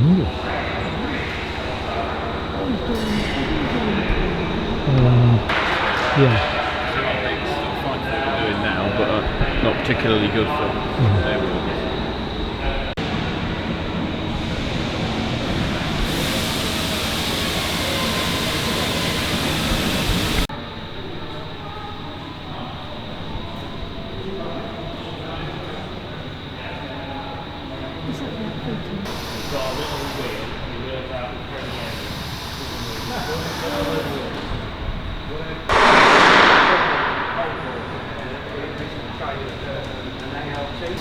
Yeah. It's fine for what we're doing now, but not particularly good for airworthy.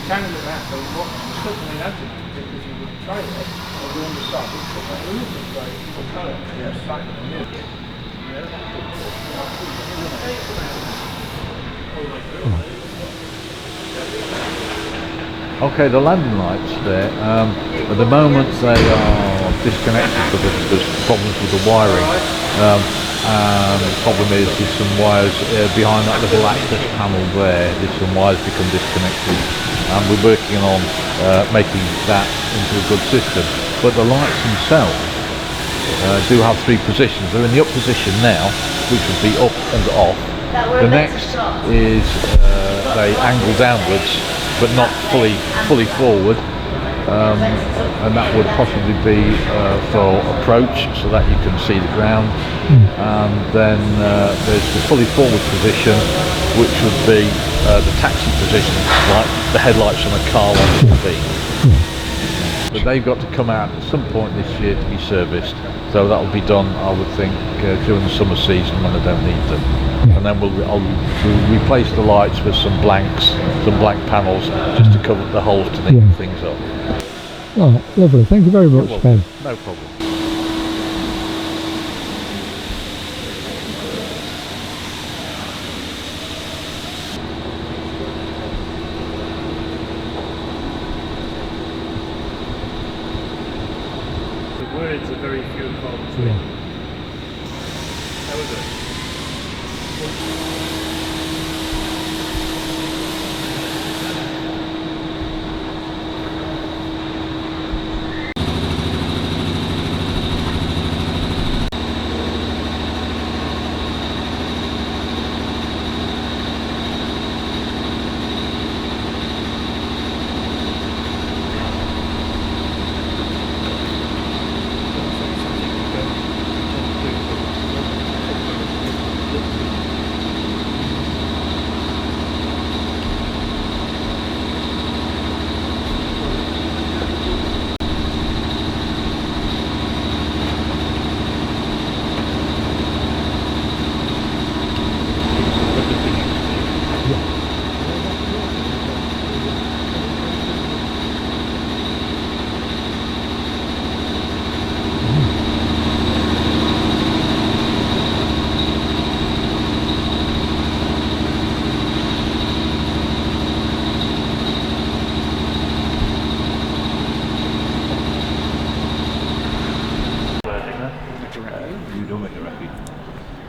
Kind of that, but what certainly I did because you would try it, or you understand it, but that isn't right, you'll try it. Yes. Okay, the landing lights there, at the moment they are disconnected because there's problems with the wiring. And the problem is there's some wires behind that little access panel there, there's some wires become disconnected, and we're working on making that into a good system. But the lights themselves do have three positions. They're in the up position now, which would be up and off. The next is they angle downwards, but not fully forward. And that would possibly be for approach, so that you can see the ground. And then there's the fully forward position, which would be the taxi position, like the headlights on a car on the speed. But they've got to come out at some point this year to be serviced, so that will be done, I would think, during the summer season when I don't need them. And then we'll replace the lights with some blank panels, just to cover the holes to neaten things up. Oh, lovely. Thank you very much, Ben. No problem. The words are very few and far between. How is it?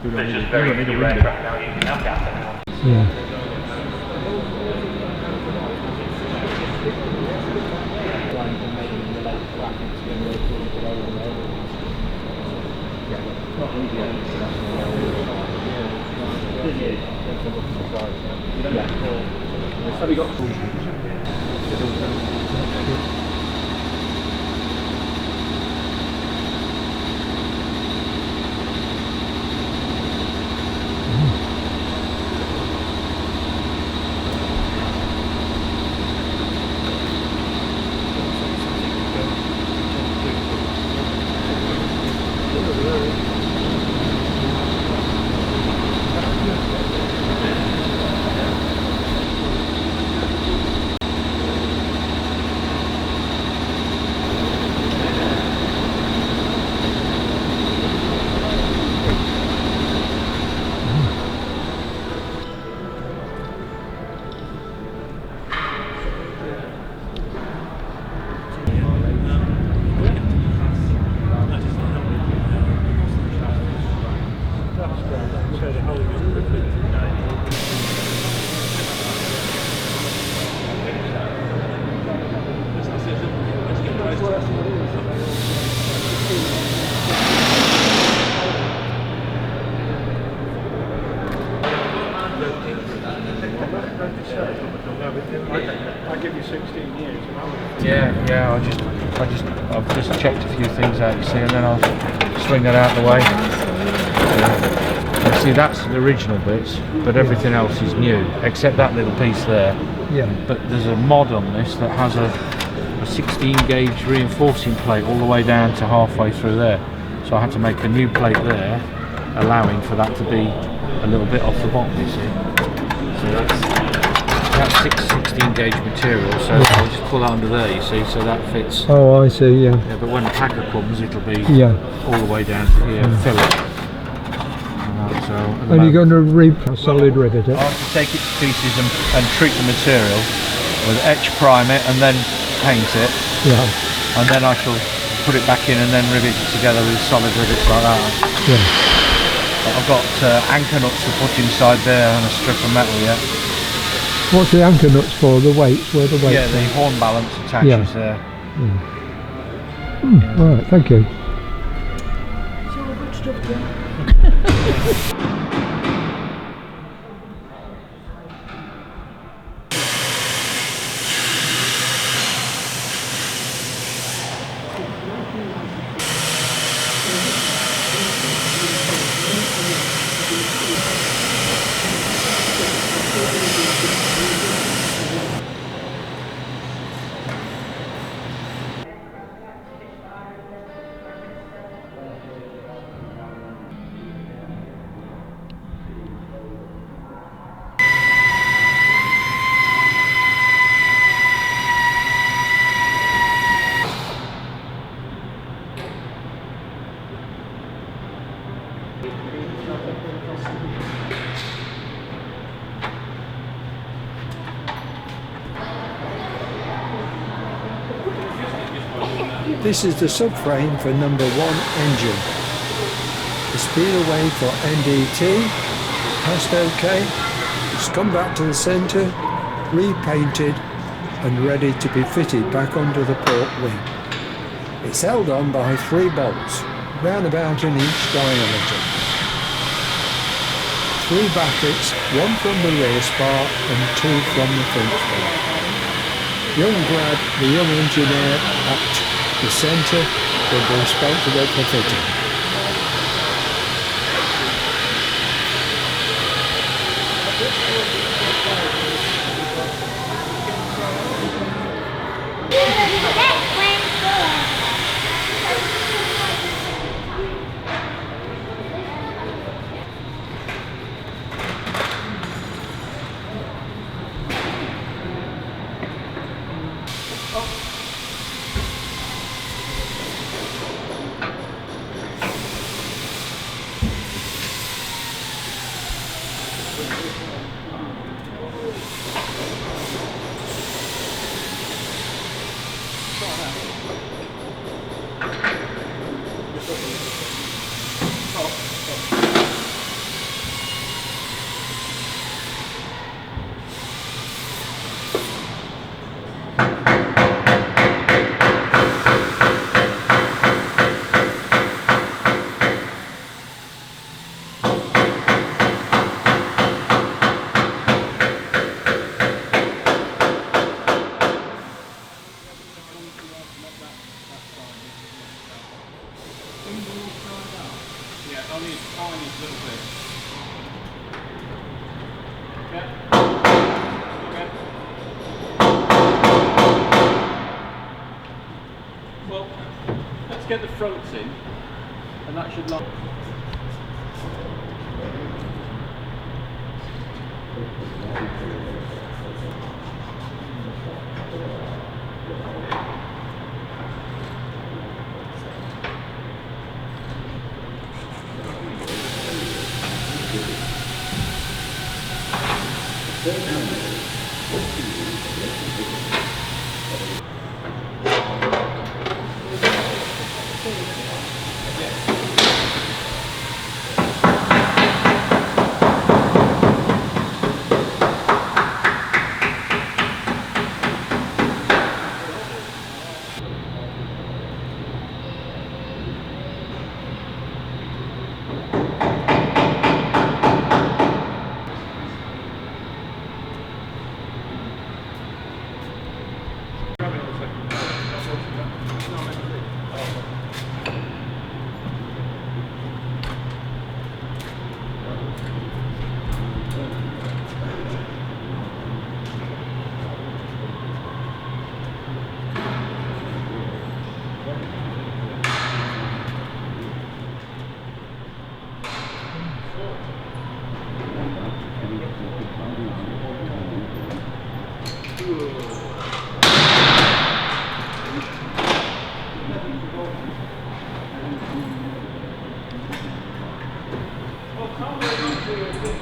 There's just very few aircraft now using Lancaster anymore. Yeah. Have you got Yeah. I've just checked a few things out, you see, and then I'll swing that out the way. You see, that's the original bits, but everything else is new, except that little piece there. Yeah. But there's a mod on this that has a 16 gauge reinforcing plate all the way down to halfway through there. So I had to make a new plate there, allowing for that to be a little bit off the bottom, you see. So that's 16 gauge material, so I'll just pull that under there, you see, so that fits. Oh, I see, yeah. Yeah, but when the packer comes, it'll be all the way down to here, fill it. And you're going to solid rivet it? I have to take it to pieces and treat the material with etch prime it and then paint it. Yeah. And then I shall put it back in and then rivet it together with solid rivets like that. Yeah. But I've got anchor nuts to put inside there and a strip of metal yet. What's the anchor nuts for? The weights? Where the weights? Yeah, the horn balance attaches there. Yeah. Right, thank you. It's all good stuff, Jim. This is the subframe for number 1 engine. The speed away for NDT, passed OK, it's come back to the centre, repainted and ready to be fitted back under the port wing. It's held on by 3 bolts, round about an inch diameter. 3 brackets, 1 from the rear spar and 2 from the front spar. Young Brad, the young engineer at the centre, will be responsible for fitting. Only a tiny little bit. Okay. Okay. Well, let's get the fronts in, and that should lock. Well, can't we do